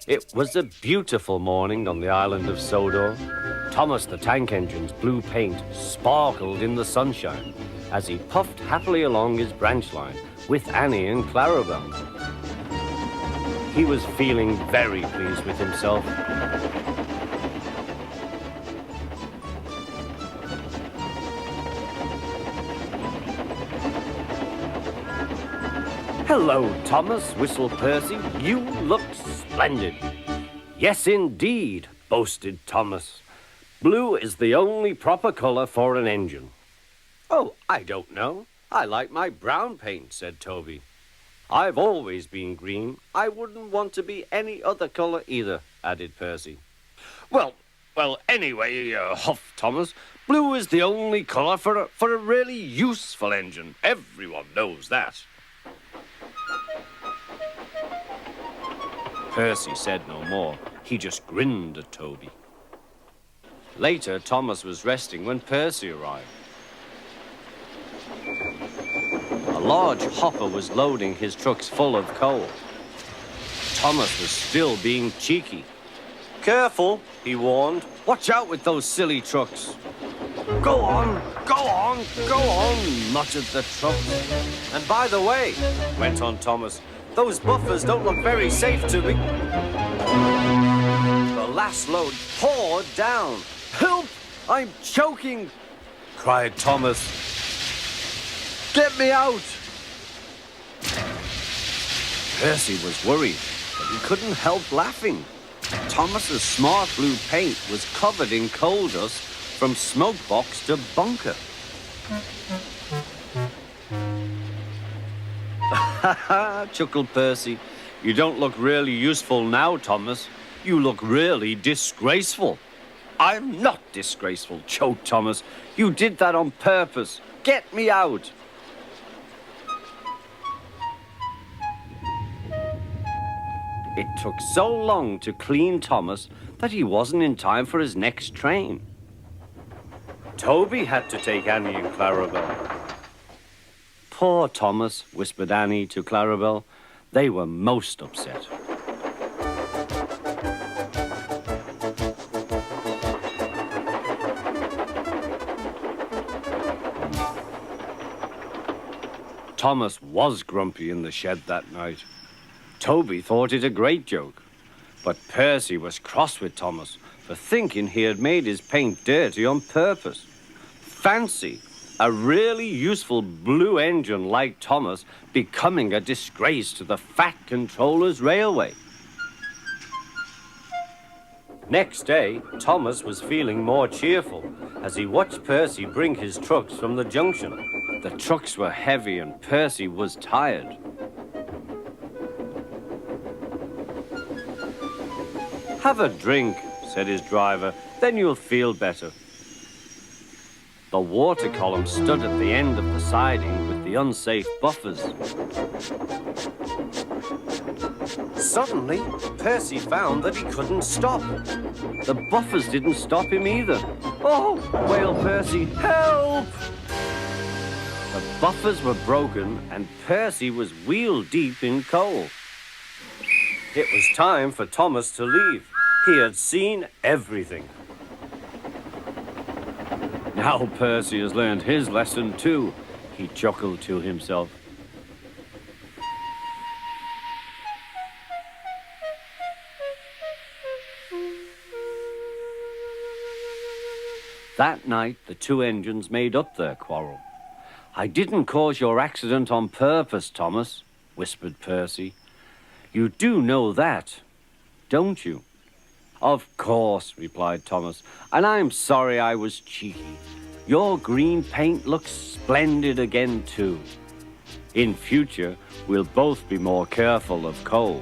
It was a beautiful morning on the island of Sodor. Thomas the Tank Engine's blue paint sparkled in the sunshine as he puffed happily along his branch line with Annie and Clarabelle. He was feeling very pleased with himself. "Hello, Thomas," whistled Percy. "You look splendid." "Yes, indeed," boasted Thomas. "Blue is the only proper color for an engine." "Oh, I don't know. I like my brown paint," said Toby. "I've always been green. I wouldn't want to be any other color either," added Percy. Well, anyway, huffed Thomas, "blue is the only color for a really useful engine. Everyone knows that." Percy said no more. He just grinned at Toby. Later, Thomas was resting when Percy arrived. A large hopper was loading his trucks full of coal. Thomas was still being cheeky. "Careful," he warned. "Watch out with those silly trucks." Go on, go on," muttered the trucks. "And by the way," went on Thomas, "those buffers don't look very safe to me." The last load poured down. "Help! I'm choking!" cried Thomas. "Get me out!" Percy was worried, but he couldn't help laughing. Thomas's smart blue paint was covered in coal dust from smoke box to bunker. "Ha ha," chuckled Percy. "You don't look really useful now, Thomas. You look really disgraceful." "I'm not disgraceful," choked Thomas. "You did that on purpose. Get me out." It took so long to clean Thomas that he wasn't in time for his next train. Toby had to take Annie and Clarabelle. "Poor Thomas," whispered Annie to Clarabelle. They were most upset. Thomas was grumpy in the shed that night. Toby thought it a great joke, but Percy was cross with Thomas for thinking he had made his paint dirty on purpose. Fancy a really useful blue engine like Thomas becoming a disgrace to the Fat Controller's Railway. Next day, Thomas was feeling more cheerful as he watched Percy bring his trucks from the junction. The trucks were heavy and Percy was tired. "Have a drink," said his driver, "then you'll feel better." The water column stood at the end of the siding with the unsafe buffers. Suddenly, Percy found that he couldn't stop. The buffers didn't stop him either. "Oh!" wailed Percy. "Help!" The buffers were broken and Percy was wheel-deep in coal. It was time for Thomas to leave. He had seen everything. "Now Percy has learned his lesson too," he chuckled to himself. That night, the two engines made up their quarrel. "I didn't cause your accident on purpose, Thomas," whispered Percy. "You do know that, don't you?" "Of course," replied Thomas, "and I'm sorry I was cheeky. Your green paint looks splendid again, too. In future, we'll both be more careful of coal."